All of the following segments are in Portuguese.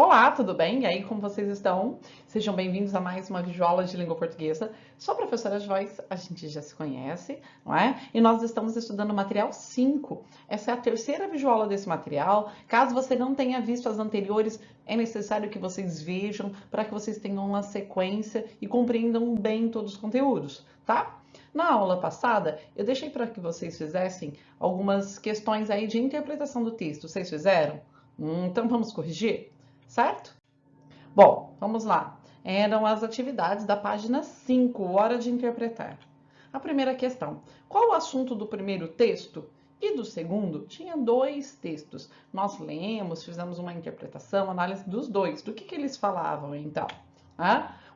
Olá, tudo bem? E aí, como vocês estão? Sejam bem-vindos a mais uma videoaula de língua portuguesa. Sou a professora Joyce, a gente já se conhece, não é? E nós estamos estudando o material 5. Essa é a terceira videoaula desse material. Caso você não tenha visto as anteriores, é necessário que vocês vejam para que vocês tenham uma sequência e compreendam bem todos os conteúdos, tá? Na aula passada, eu deixei para que vocês fizessem algumas questões aí de interpretação do texto. Vocês fizeram? Então vamos corrigir? Certo? Bom, vamos lá. Eram as atividades da página 5, hora de interpretar. A primeira questão: qual o assunto do primeiro texto? E do segundo? Tinha dois textos. Nós lemos, fizemos uma interpretação, análise dos dois. Do que eles falavam, então?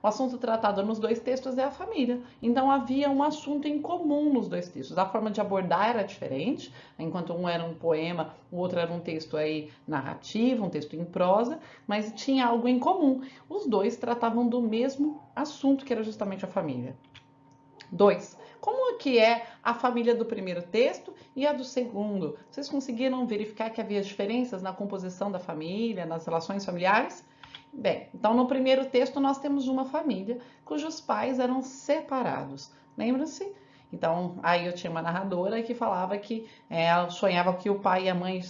O assunto tratado nos dois textos é a família. Então havia um assunto em comum nos dois textos. A forma de abordar era diferente. Enquanto um era um poema, o outro era um texto aí narrativo, um texto em prosa, mas tinha algo em comum. Os dois tratavam do mesmo assunto, que era justamente a família. 2. Como que é a família do primeiro texto e a do segundo? Vocês conseguiram verificar que havia diferenças na composição da família, nas relações familiares? Bem, então no primeiro texto nós temos uma família cujos pais eram separados. Lembram-se? Então, aí eu tinha uma narradora que falava que ela sonhava que o pai e a mãe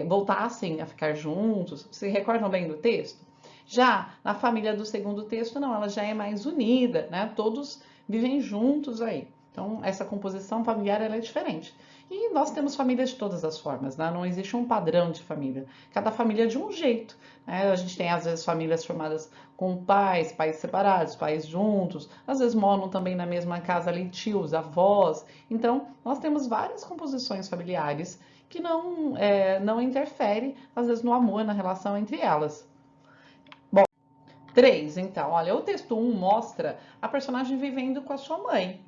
voltassem a ficar juntos. Se recordam bem do texto? Já na família do segundo texto, não, ela já é mais unida, né? Todos vivem juntos aí. Então, essa composição familiar ela é diferente. E nós temos famílias de todas as formas, né? Não existe um padrão de família. Cada família é de um jeito. Né? A gente tem, às vezes, famílias formadas com pais separados, pais juntos. Às vezes moram também na mesma casa ali, tios, avós. Então, nós temos várias composições familiares que não interferem, às vezes, no amor, na relação entre elas. 3, então, olha, o texto 1 mostra a personagem vivendo com a sua mãe.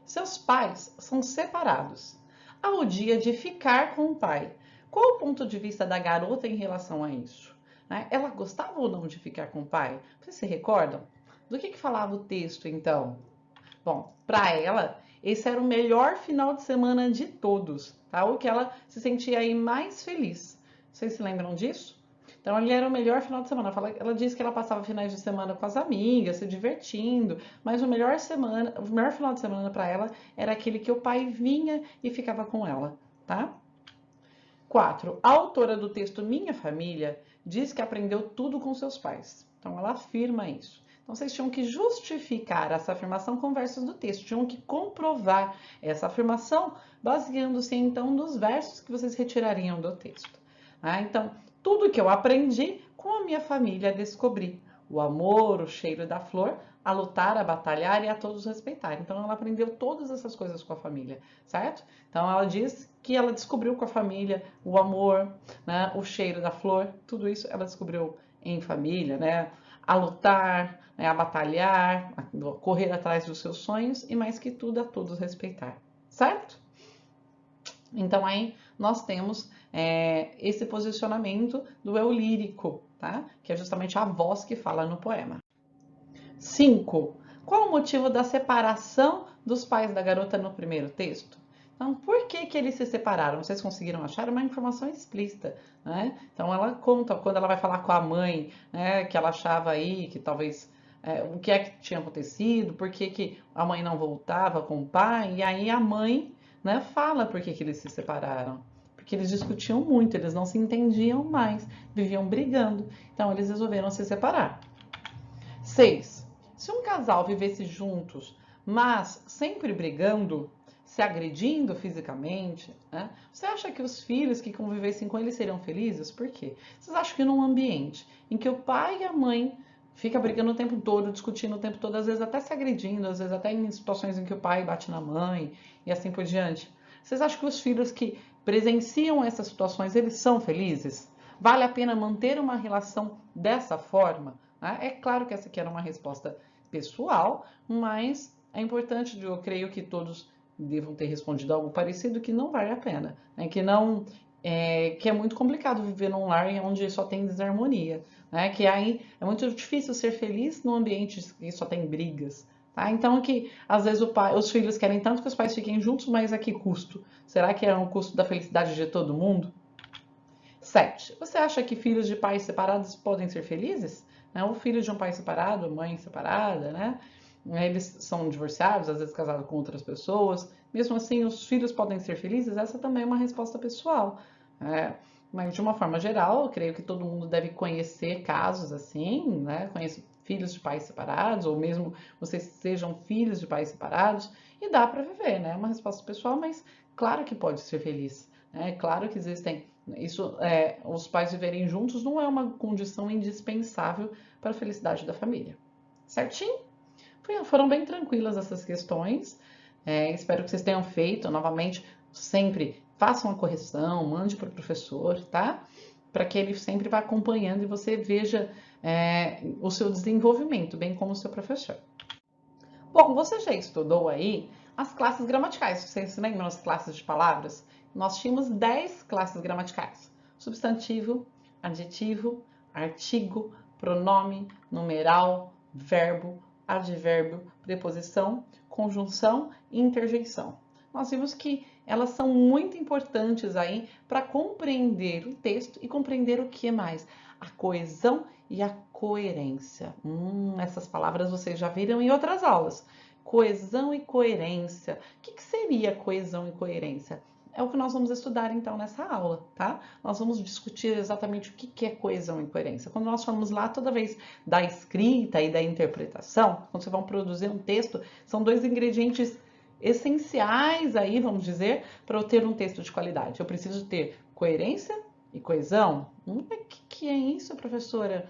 Seus pais são separados. Há o dia de ficar com o pai. Qual o ponto de vista da garota em relação a isso? Ela gostava ou não de ficar com o pai? Vocês se recordam? Do que falava o texto, então? Bom, para ela, esse era o melhor final de semana de todos, tá? O que ela se sentia aí mais feliz. Vocês se lembram disso? Então, ele era o melhor final de semana. Ela disse que ela passava finais de semana com as amigas, se divertindo, mas o melhor final de semana para ela era aquele que o pai vinha e ficava com ela, tá? 4. A autora do texto Minha Família diz que aprendeu tudo com seus pais. Então, ela afirma isso. Então, vocês tinham que justificar essa afirmação com versos do texto, tinham que comprovar essa afirmação baseando-se, então, nos versos que vocês retirariam do texto. Então, tudo que eu aprendi com a minha família descobri. O amor, o cheiro da flor, a lutar, a batalhar e a todos respeitar. Então, ela aprendeu todas essas coisas com a família, certo? Então, ela diz que ela descobriu com a família o amor, né, o cheiro da flor, tudo isso ela descobriu em família, né? A lutar, né, a batalhar, a correr atrás dos seus sonhos e, mais que tudo, a todos respeitar, certo? Então, aí nós temos esse posicionamento do eu lírico, tá? Que é justamente a voz que fala no poema. 5. Qual o motivo da separação dos pais da garota no primeiro texto? Então, por que eles se separaram? Vocês conseguiram achar uma informação explícita, né? Então, ela conta, quando ela vai falar com a mãe, né, que ela achava aí que talvez o que é que tinha acontecido, por que a mãe não voltava com o pai, e aí a mãe, né, fala por que eles se separaram. Porque eles discutiam muito, eles não se entendiam mais, viviam brigando. Então, eles resolveram se separar. 6. Se um casal vivesse juntos, mas sempre brigando, se agredindo fisicamente, né? Você acha que os filhos que convivessem com eles seriam felizes? Por quê? Vocês acham que num ambiente em que o pai e a mãe ficam brigando o tempo todo, discutindo o tempo todo, às vezes até se agredindo, às vezes até em situações em que o pai bate na mãe e assim por diante, vocês acham que os filhos que presenciam essas situações, eles são felizes? Vale a pena manter uma relação dessa forma? É claro que essa aqui era uma resposta pessoal, mas é importante, eu creio que todos devam ter respondido algo parecido, que não vale a pena, né? Que é muito complicado viver num lar onde só tem desarmonia, né? Que aí é muito difícil ser feliz num ambiente que só tem brigas. Tá? Então, que às vezes os filhos querem tanto que os pais fiquem juntos, mas a que custo? Será que é um custo da felicidade de todo mundo? 7. Você acha que filhos de pais separados podem ser felizes? O filho de um pai separado, mãe separada, né? Eles são divorciados, às vezes casados com outras pessoas. Mesmo assim, os filhos podem ser felizes? Essa também é uma resposta pessoal. Mas, de uma forma geral, eu creio que todo mundo deve conhecer casos assim, né? Conheço filhos de pais separados, ou mesmo vocês sejam filhos de pais separados, e dá para viver, né? É uma resposta pessoal, mas claro que pode ser feliz. Claro que existem. Os pais viverem juntos não é uma condição indispensável para a felicidade da família. Certinho? Foram bem tranquilas essas questões. Espero que vocês tenham feito. Novamente, sempre façam a correção, mande para o professor, tá? Para que ele sempre vá acompanhando e você veja o seu desenvolvimento, bem como o seu professor. Bom, você já estudou aí as classes gramaticais. Vocês se lembram das classes de palavras? Nós tínhamos 10 classes gramaticais: substantivo, adjetivo, artigo, pronome, numeral, verbo, advérbio, preposição, conjunção e interjeição. Nós vimos que elas são muito importantes aí para compreender o texto e compreender o que mais? A coesão e a coerência. Essas palavras vocês já viram em outras aulas. Coesão e coerência. O que seria coesão e coerência? É o que nós vamos estudar então nessa aula, tá? Nós vamos discutir exatamente o que é coesão e coerência. Quando nós falamos lá toda vez da escrita e da interpretação, quando vocês vão produzir um texto, são dois ingredientes essenciais aí, vamos dizer, para eu ter um texto de qualidade. Eu preciso ter coerência e coesão. O que é isso, professora?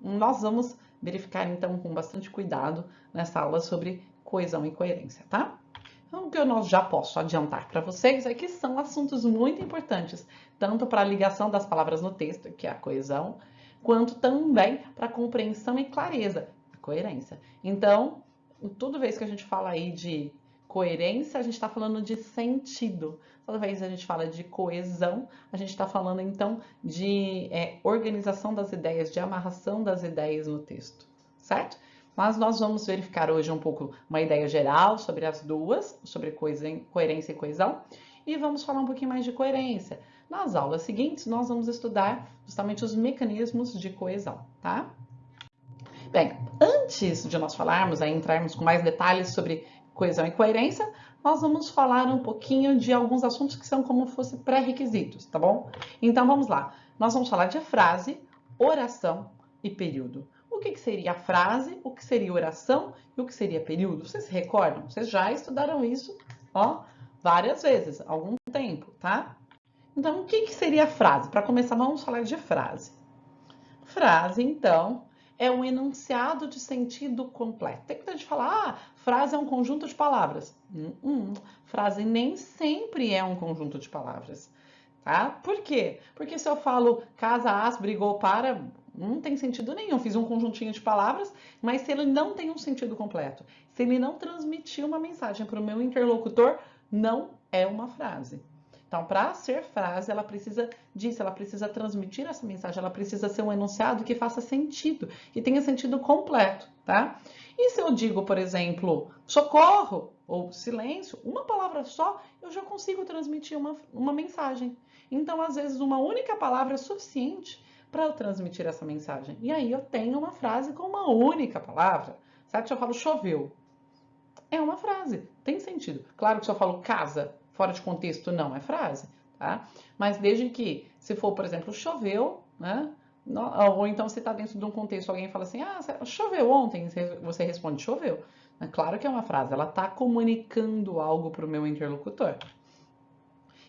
Nós vamos verificar então com bastante cuidado nessa aula sobre coesão e coerência, tá? Então, o que eu já posso adiantar para vocês é que são assuntos muito importantes, tanto para a ligação das palavras no texto, que é a coesão, quanto também para a compreensão e clareza, a coerência. Então, toda vez que a gente fala aí de coerência, a gente está falando de sentido. Toda vez que a gente fala de coesão, a gente está falando então de organização das ideias, de amarração das ideias no texto, certo? Mas nós vamos verificar hoje um pouco uma ideia geral sobre as duas, sobre coerência e coesão, e vamos falar um pouquinho mais de coerência. Nas aulas seguintes, nós vamos estudar justamente os mecanismos de coesão, tá? Bem, antes de nós falarmos, entrarmos com mais detalhes sobre coesão e coerência, nós vamos falar um pouquinho de alguns assuntos que são como se fossem pré-requisitos, tá bom? Então vamos lá. Nós vamos falar de frase, oração e período. O que seria a frase, o que seria oração e o que seria período? Vocês se recordam? Vocês já estudaram isso, várias vezes, há algum tempo, tá? Então, o que seria a frase? Para começar, vamos falar de frase. Frase, então, é um enunciado de sentido completo. Tem muita gente fala, frase é um conjunto de palavras. Frase nem sempre é um conjunto de palavras, tá? Por quê? Porque se eu falo casa, as, brigou, para, não tem sentido nenhum. Fiz um conjuntinho de palavras, mas se ele não tem um sentido completo, se ele não transmitir uma mensagem para o meu interlocutor, não é uma frase. Então, para ser frase, ela precisa disso, ela precisa transmitir essa mensagem, ela precisa ser um enunciado que faça sentido, que tenha sentido completo, tá? E se eu digo, por exemplo, socorro ou silêncio, uma palavra só, eu já consigo transmitir uma mensagem. Então, às vezes, uma única palavra é suficiente para eu transmitir essa mensagem. E aí eu tenho uma frase com uma única palavra. Certo? Se eu falo choveu, é uma frase, tem sentido. Claro que se eu falo casa, fora de contexto, não é frase, tá? Mas desde que, se for, por exemplo, choveu, né? Ou então se está dentro de um contexto, alguém fala assim, choveu ontem, você responde choveu. Claro que é uma frase, ela está comunicando algo para o meu interlocutor.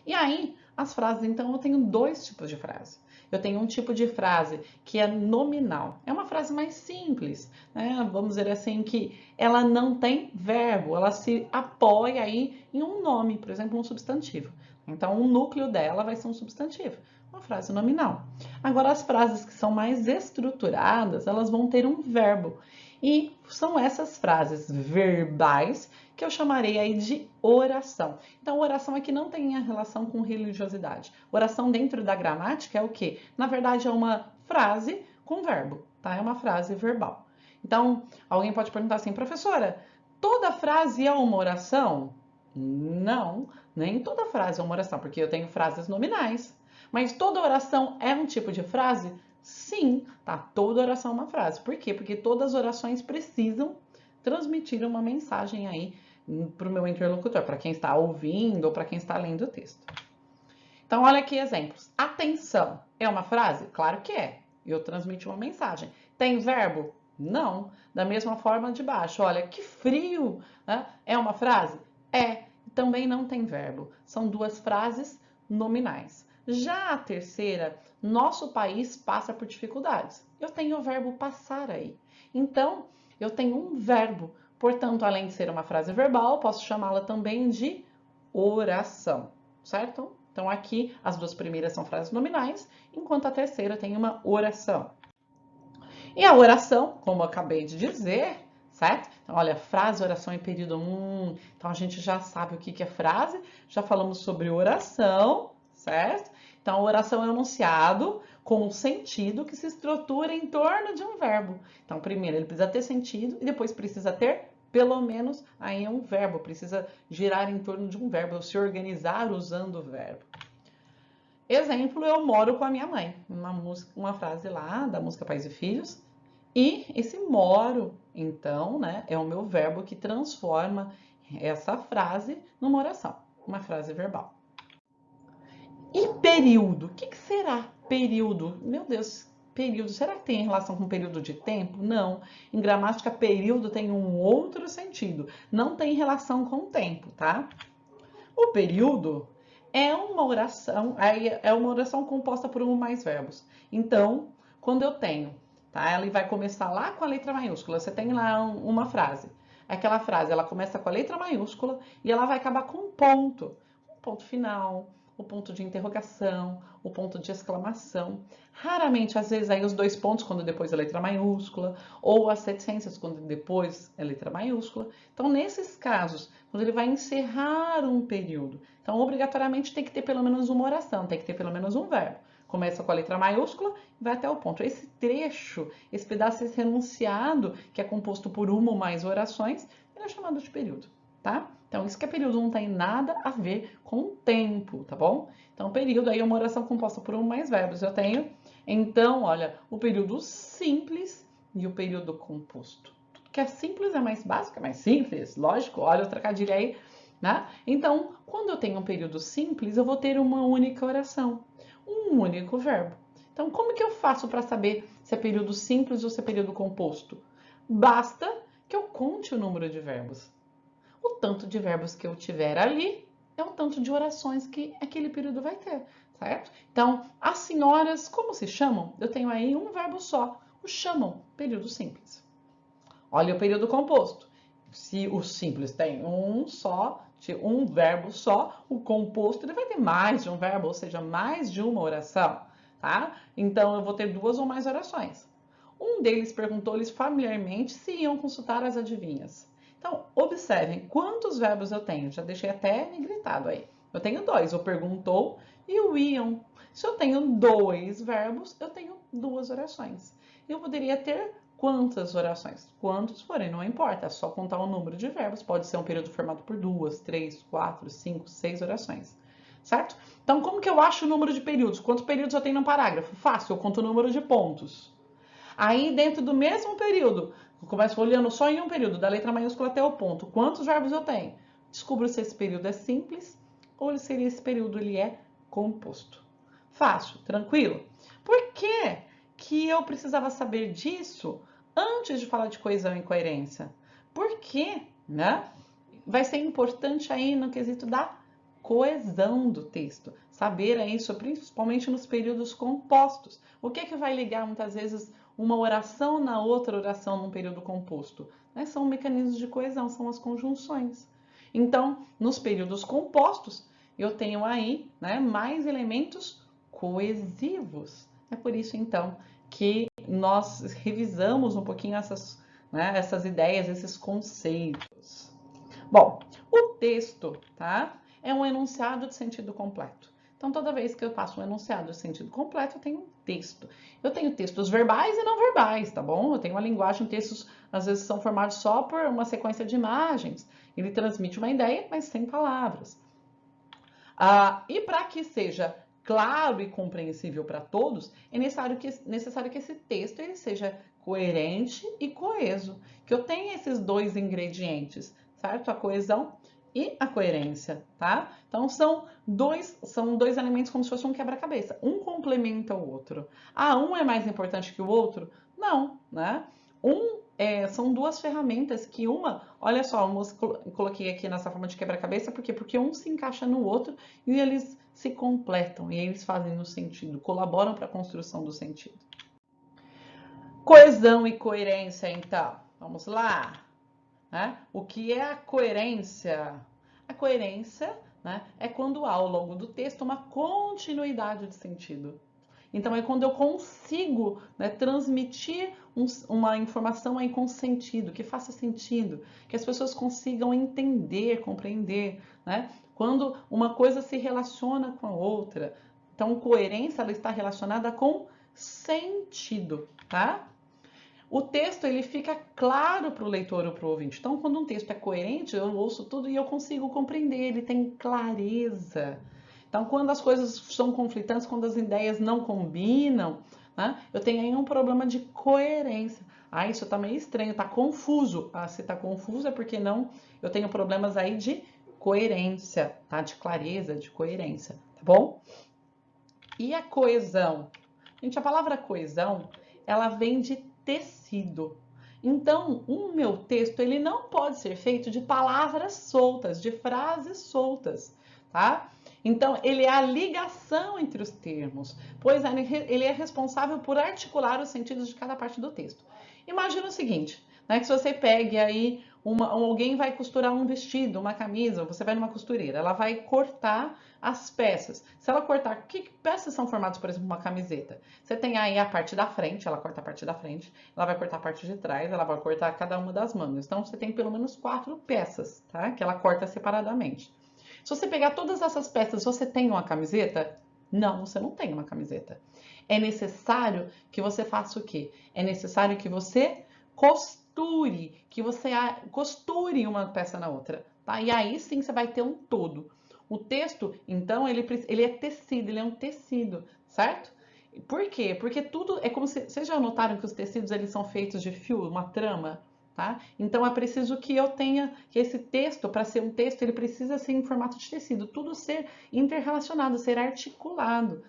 E aí, as frases, então, eu tenho dois tipos de frase. Eu tenho um tipo de frase que é nominal. É uma frase mais simples, né? Vamos dizer assim, que ela não tem verbo, ela se apoia aí em um nome, por exemplo, um substantivo. Então, o núcleo dela vai ser um substantivo, uma frase nominal. Agora, as frases que são mais estruturadas, elas vão ter um verbo. E são essas frases verbais que eu chamarei aí de oração. Então, oração aqui não tem a relação com religiosidade. Oração dentro da gramática é o quê? Na verdade, é uma frase com verbo, tá? É uma frase verbal. Então, alguém pode perguntar assim, professora, toda frase é uma oração? Não, nem toda frase é uma oração, porque eu tenho frases nominais. Mas toda oração é um tipo de frase? Sim, tá? Toda oração é uma frase. Por quê? Porque todas as orações precisam transmitir uma mensagem aí para o meu interlocutor, para quem está ouvindo ou para quem está lendo o texto. Então, olha aqui exemplos. Atenção é uma frase? Claro que é. Eu transmito uma mensagem. Tem verbo? Não. Da mesma forma de baixo. Olha, que frio, né? É uma frase? É. Também não tem verbo. São duas frases nominais. Já a terceira, nosso país passa por dificuldades. Eu tenho o verbo passar aí. Então, eu tenho um verbo. Portanto, além de ser uma frase verbal, posso chamá-la também de oração, certo? Então, aqui, as duas primeiras são frases nominais, enquanto a terceira tem uma oração. E a oração, como eu acabei de dizer, certo? Então, olha, frase, oração e período. Então, a gente já sabe o que é frase, já falamos sobre oração, certo? Então, a oração é um enunciado com um sentido que se estrutura em torno de um verbo. Então, primeiro, ele precisa ter sentido e depois precisa ter pelo menos aí um verbo, precisa girar em torno de um verbo, se organizar usando o verbo. Exemplo, eu moro com a minha mãe, uma frase lá da música Pais e Filhos, e esse moro, então, né, é o meu verbo que transforma essa frase numa oração, uma frase verbal. E período? O que será período? Meu Deus, período, será que tem relação com período de tempo? Não. Em gramática, período tem um outro sentido. Não tem relação com tempo, tá? O período é uma oração composta por um ou mais verbos. Então, quando eu tenho, tá? Ela vai começar lá com a letra maiúscula. Você tem lá uma frase. Aquela frase, ela começa com a letra maiúscula e ela vai acabar com um ponto final, o ponto de interrogação, o ponto de exclamação. Raramente, às vezes, aí os dois pontos quando depois a letra maiúscula, ou as reticências quando depois a letra maiúscula. Então, nesses casos, quando ele vai encerrar um período, então, obrigatoriamente tem que ter pelo menos uma oração, tem que ter pelo menos um verbo. Começa com a letra maiúscula e vai até o ponto. Esse trecho, esse pedaço, esse enunciado, que é composto por uma ou mais orações, ele é chamado de período, tá? Então, isso que é período não tem nada a ver com o tempo, tá bom? Então, período aí é uma oração composta por um ou mais verbos. Eu tenho, então, olha, o período simples e o período composto. Tudo que é simples é mais básico, é mais simples, lógico. Olha o trocadilho aí, né? Então, quando eu tenho um período simples, eu vou ter uma única oração, um único verbo. Então, como que eu faço para saber se é período simples ou se é período composto? Basta que eu conte o número de verbos. O tanto de verbos que eu tiver ali é o tanto de orações que aquele período vai ter, certo? Então, as senhoras, como se chamam? Eu tenho aí um verbo só, o chamam, período simples. Olha o período composto. Se o simples tem um verbo só, o composto ele vai ter mais de um verbo, ou seja, mais de uma oração, tá? Então, eu vou ter duas ou mais orações. Um deles perguntou-lhes familiarmente se iam consultar as adivinhas. Então, observem quantos verbos eu tenho. Já deixei até gritado aí. Eu tenho dois, o perguntou e o iam. Se eu tenho dois verbos, eu tenho duas orações. Eu poderia ter quantas orações? Quantos forem, não importa, é só contar o número de verbos. Pode ser um período formado por 2, 3, 4, 5, 6 orações, certo? Então, como que eu acho o número de períodos? Quantos períodos eu tenho no parágrafo? Fácil, eu conto o número de pontos. Aí, dentro do mesmo período, eu começo olhando só em um período, da letra maiúscula até o ponto. Quantos verbos eu tenho? Descubro se esse período é simples ou se esse período ele é composto. Fácil, tranquilo? Por que que eu precisava saber disso antes de falar de coesão e coerência? Porque, né? Vai ser importante aí no quesito da coesão do texto. Saber isso, principalmente nos períodos compostos. O que é que vai ligar muitas vezes uma oração na outra oração num período composto? Né? São mecanismos de coesão, são as conjunções. Então, nos períodos compostos, eu tenho aí, né, mais elementos coesivos. É por isso, então, que nós revisamos um pouquinho essas, né, essas ideias, esses conceitos. Bom, o texto, tá? É um enunciado de sentido completo. Então, toda vez que eu faço um enunciado de sentido completo, eu tenho um texto. Eu tenho textos verbais e não verbais, tá bom? Eu tenho uma linguagem, textos às vezes são formados só por uma sequência de imagens. Ele transmite uma ideia, mas sem palavras. E para que seja claro e compreensível para todos, é necessário que esse texto ele seja coerente e coeso, que eu tenha esses dois ingredientes, certo? A coesão e a coerência, tá? Então são dois elementos como se fosse um quebra-cabeça. Um complementa o outro. Ah, um é mais importante que o outro? Não, né? São duas ferramentas que olha só, eu coloquei aqui nessa forma de quebra-cabeça, por quê? Porque um se encaixa no outro e eles se completam e eles fazem o sentido, colaboram para a construção do sentido. Coesão e coerência, então. Vamos lá. Né? O que é a coerência? A coerência, né, é quando há ao longo do texto uma continuidade de sentido. Então é quando eu consigo, né, transmitir uma informação aí com sentido, que faça sentido, que as pessoas consigam entender, compreender, né? Quando uma coisa se relaciona com a outra. Então coerência ela está relacionada com sentido, tá? O texto ele fica claro para o leitor ou para o ouvinte. Então, quando um texto é coerente, eu ouço tudo e eu consigo compreender, ele tem clareza. Então, quando as coisas são conflitantes, quando as ideias não combinam, né, eu tenho aí um problema de coerência. Ah, isso está meio estranho, está confuso. Ah, se está confuso é porque não, eu tenho problemas aí de coerência, tá? De clareza, de coerência, tá bom? E a coesão? Gente, a palavra coesão, ela vem de tecido. Então, o meu texto, ele não pode ser feito de palavras soltas, de frases soltas, tá? Então, ele é a ligação entre os termos, pois ele é responsável por articular os sentidos de cada parte do texto. Imagina o seguinte, né, que se você pegue aí, alguém vai costurar um vestido, uma camisa, você vai numa costureira, ela vai cortar as peças. Se ela cortar, que peças são formadas, por exemplo, uma camiseta? Você tem aí a parte da frente, ela corta a parte da frente, ela vai cortar a parte de trás, ela vai cortar cada uma das mangas. Então, você tem pelo menos 4 peças, tá? Que ela corta separadamente. Se você pegar todas essas peças, você tem uma camiseta? Não, você não tem uma camiseta. É necessário que você faça o quê? É necessário que você costure uma peça na outra, tá? E aí sim você vai ter um todo. O texto, então, ele é tecido, ele é um tecido, certo? Por quê? Porque tudo é como se... Vocês já notaram que os tecidos, eles são feitos de fio, uma trama? Tá? Então é preciso que eu tenha, que esse texto, para ser um texto, ele precisa ser em formato de tecido, tudo ser interrelacionado, ser articulado,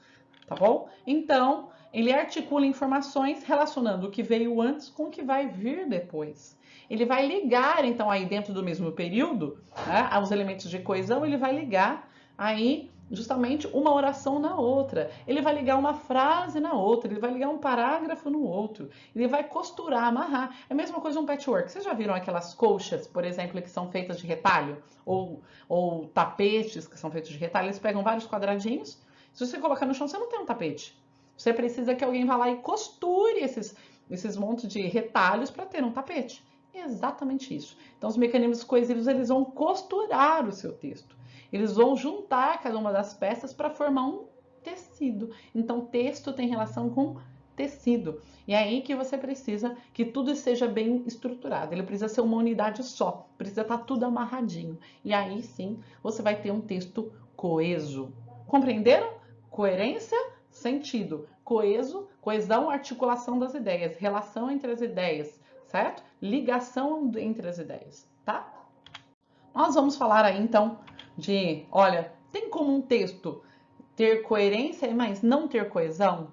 tá bom? Então, ele articula informações relacionando o que veio antes com o que vai vir depois. Ele vai ligar, então, aí dentro do mesmo período, né, aos elementos de coesão, ele vai ligar aí justamente uma oração na outra. Ele vai ligar uma frase na outra, ele vai ligar um parágrafo no outro. Ele vai costurar, amarrar. É a mesma coisa um patchwork. Vocês já viram aquelas colchas, por exemplo, que são feitas de retalho? Ou tapetes que são feitos de retalho? Eles pegam vários quadradinhos. Se você colocar no chão, você não tem um tapete. Você precisa que alguém vá lá e costure esses montes de retalhos para ter um tapete. É exatamente isso. Então, os mecanismos coesivos, eles vão costurar o seu texto. Eles vão juntar cada uma das peças para formar um tecido. Então, texto tem relação com tecido. E é aí que você precisa que tudo seja bem estruturado. Ele precisa ser uma unidade só. Precisa estar tudo amarradinho. E aí sim, você vai ter um texto coeso. Compreenderam? Coerência, sentido. Coesão, articulação das ideias. Relação entre as ideias, certo? Ligação entre as ideias, tá? Nós vamos falar aí, então, olha, tem como um texto ter coerência, mas não ter coesão?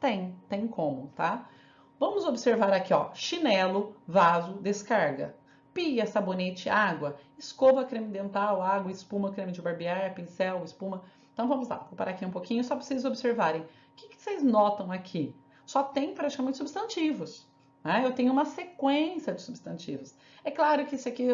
Tem como, tá? Vamos observar aqui, ó, chinelo, vaso, descarga. Pia, sabonete, água, escova, creme dental, água, espuma, creme de barbear, pincel, espuma. Então vamos lá, vou parar aqui um pouquinho só para vocês observarem. O que vocês notam aqui? Só tem praticamente substantivos. Né? Eu tenho uma sequência de substantivos. É claro que isso aqui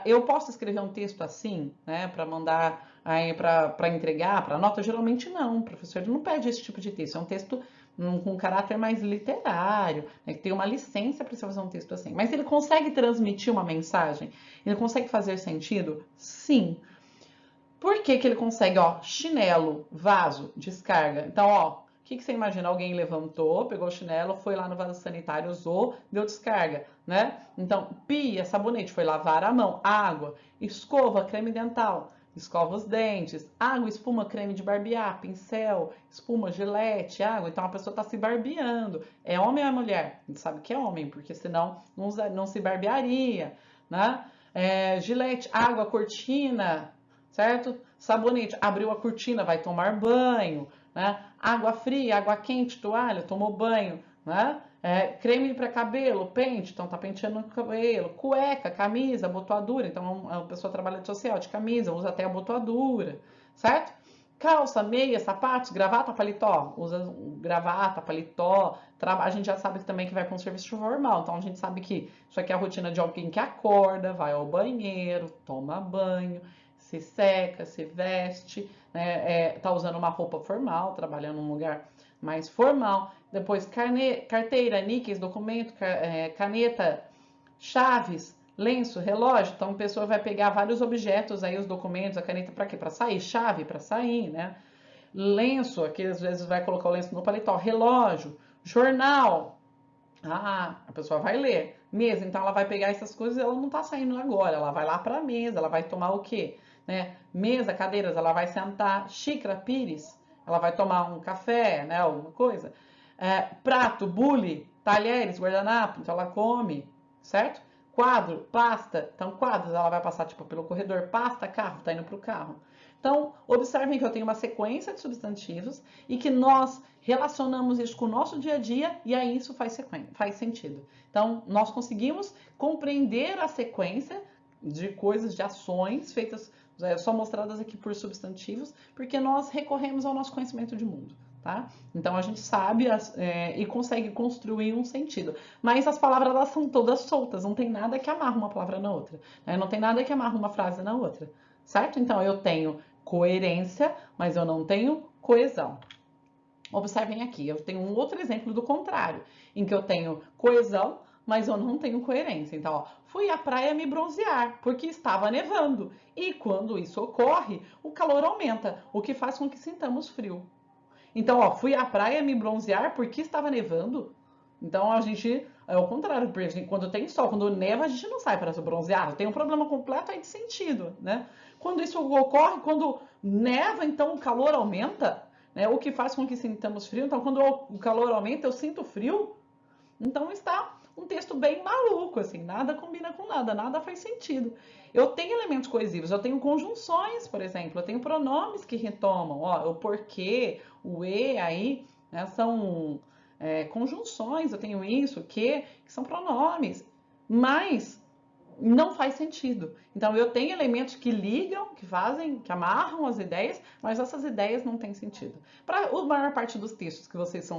eu posso escrever um texto assim, né, para mandar para entregar, para nota? Geralmente não, o professor não pede esse tipo de texto. É um texto com caráter mais literário, né, que tem uma licença para você fazer um texto assim. Mas ele consegue transmitir uma mensagem? Ele consegue fazer sentido? Sim. Por que ele consegue? Ó, chinelo, vaso, descarga. Então, ó, o que você imagina? Alguém levantou, pegou o chinelo, foi lá no vaso sanitário, usou, deu descarga, né? Então, pia, sabonete, foi lavar a mão, água, escova, creme dental. escova os dentes. Água, espuma, creme de barbear, pincel, espuma, gilete, água. Então a pessoa está se barbeando. É homem ou é mulher? A gente sabe que é homem, porque senão não se barbearia, né? Gilete, água, cortina, certo? Sabonete, abriu a cortina, vai tomar banho, né? Água fria, água quente, toalha, tomou banho, né? Creme para cabelo, pente, então tá penteando o cabelo, cueca, camisa, abotoadura, então a pessoa trabalha de social, de camisa, usa até abotoadura, certo? Calça, meia, sapatos, gravata, paletó, usa gravata, paletó, a gente já sabe também que vai para um serviço formal, então a gente sabe que isso aqui é a rotina de alguém que acorda, vai ao banheiro, toma banho, se seca, se veste, né, tá usando uma roupa formal, trabalhando num lugar mais formal. Depois, carteira, níqueis, documento, caneta, chaves, lenço, relógio. Então, a pessoa vai pegar vários objetos aí, os documentos, a caneta para quê? Para sair, chave para sair, né? Lenço, aqui às vezes vai colocar o lenço no paletó, relógio, jornal. Ah, a pessoa vai ler. Mesa, então ela vai pegar essas coisas e ela não tá saindo agora, ela vai lá para a mesa, ela vai tomar o quê? Né? Mesa, cadeiras, ela vai sentar, xícara, pires, ela vai tomar um café, né, alguma coisa. Prato, bule, talheres, guardanapo, então ela come, certo? Quadro, pasta, então quadros, ela vai passar tipo pelo corredor, pasta, carro, tá indo pro carro. Então, observem que eu tenho uma sequência de substantivos e que nós relacionamos isso com o nosso dia a dia e aí isso faz sentido. Então, nós conseguimos compreender a sequência de coisas, de ações feitas, só mostradas aqui por substantivos, porque nós recorremos ao nosso conhecimento de mundo. Tá? Então a gente sabe e consegue construir um sentido. Mas as palavras elas são todas soltas, não tem nada que amarra uma palavra na outra. Né? Não tem nada que amarra uma frase na outra. Certo? Então eu tenho coerência, mas eu não tenho coesão. Observem aqui, eu tenho um outro exemplo do contrário, em que eu tenho coesão, mas eu não tenho coerência. Então, ó, fui à praia me bronzear, porque estava nevando. E quando isso ocorre, o calor aumenta, o que faz com que sintamos frio. Então, ó, fui à praia me bronzear porque estava nevando. Então, a gente, é o contrário, porque quando tem sol, quando neva, a gente não sai para se bronzear. Tem um problema completo aí de sentido, né? Quando isso ocorre, quando neva, então o calor aumenta, né? O que faz com que sintamos frio. Então, quando o calor aumenta, eu sinto frio. Então, está um texto bem maluco, assim, nada combina com nada, nada faz sentido. Eu tenho elementos coesivos, eu tenho conjunções, por exemplo, eu tenho pronomes que retomam, ó, o porquê, o e aí, né, são conjunções, eu tenho isso, que são pronomes, mas não faz sentido. Então eu tenho elementos que ligam, que fazem, que amarram as ideias, mas essas ideias não têm sentido. Para a maior parte dos textos que vocês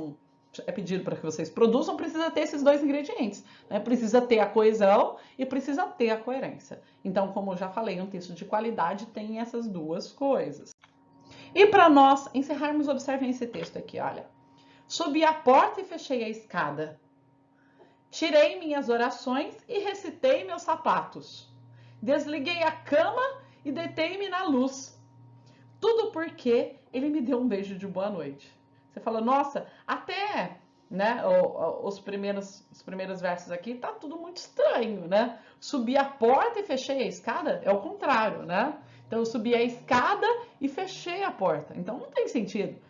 é pedido para que vocês produzam, precisa ter esses dois ingredientes. Né? Precisa ter a coesão e precisa ter a coerência. Então, como eu já falei, um texto de qualidade tem essas duas coisas. E para nós encerrarmos, observem esse texto aqui, olha. Subi a porta e fechei a escada. Tirei minhas orações e recitei meus sapatos. Desliguei a cama e deitei-me na luz. Tudo porque ele me deu um beijo de boa noite. Você fala, nossa, até né, os primeiros versos aqui tá tudo muito estranho, né? Subi a porta e fechei a escada, é o contrário, né? Então eu subi a escada e fechei a porta. Então não tem sentido.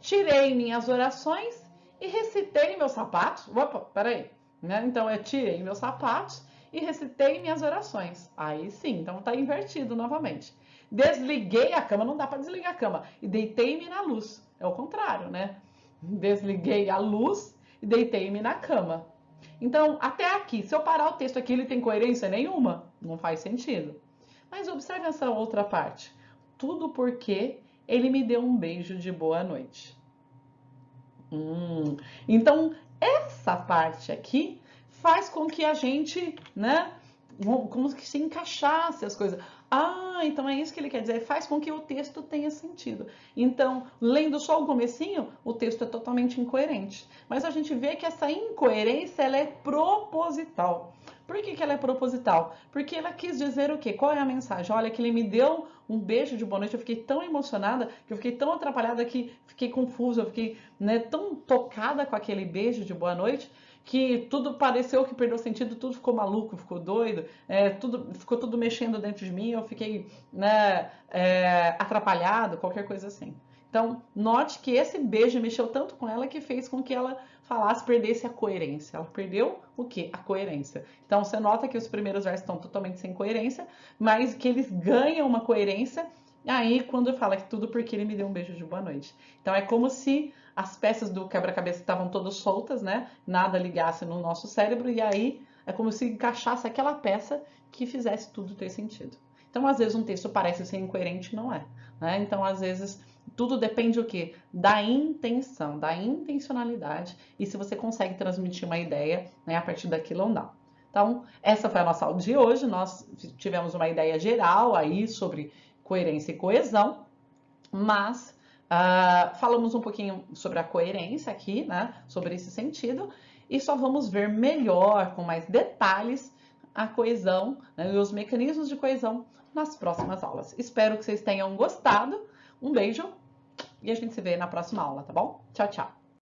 Tirei minhas orações e recitei meus sapatos. Opa, peraí. Né? Então eu tirei meus sapatos e recitei minhas orações. Aí sim, então tá invertido novamente. Desliguei a cama, não dá para desligar a cama. E deitei-me na luz. É o contrário, né? Desliguei a luz e deitei-me na cama. Então, até aqui, se eu parar o texto aqui, ele tem coerência nenhuma? Não faz sentido. Mas observe essa outra parte. Tudo porque ele me deu um beijo de boa noite. Então, essa parte aqui faz com que a gente, né, como que se encaixasse as coisas. Ah, então é isso que ele quer dizer. Faz com que o texto tenha sentido. Então, lendo só o comecinho, o texto é totalmente incoerente. Mas a gente vê que essa incoerência ela é proposital. Por que que ela é proposital? Porque ela quis dizer o quê? Qual é a mensagem? Olha, que ele me deu um beijo de boa noite, eu fiquei tão emocionada, que eu fiquei tão atrapalhada que fiquei confusa, eu fiquei, né, tão tocada com aquele beijo de boa noite, que tudo pareceu que perdeu sentido, tudo ficou maluco, ficou doido, ficou tudo mexendo dentro de mim, eu fiquei, né, atrapalhado, qualquer coisa assim. Então, note que esse beijo mexeu tanto com ela que fez com que ela falasse, perdesse a coerência. Ela perdeu o quê? A coerência. Então, você nota que os primeiros versos estão totalmente sem coerência, mas que eles ganham uma coerência aí quando fala que tudo porque ele me deu um beijo de boa noite. Então, é como se as peças do quebra-cabeça estavam todas soltas, né? Nada ligasse no nosso cérebro, e aí é como se encaixasse aquela peça que fizesse tudo ter sentido. Então, às vezes, um texto parece ser incoerente, não é. Né? Então, às vezes, tudo depende o quê? Da intenção, da intencionalidade, e se você consegue transmitir uma ideia, né, a partir daquilo ou não. Então, essa foi a nossa aula de hoje. Nós tivemos uma ideia geral aí sobre coerência e coesão, mas falamos um pouquinho sobre a coerência aqui, né, sobre esse sentido, e só vamos ver melhor, com mais detalhes, a coesão, né, e os mecanismos de coesão nas próximas aulas. Espero que vocês tenham gostado. Um beijo e a gente se vê na próxima aula, tá bom? Tchau, tchau!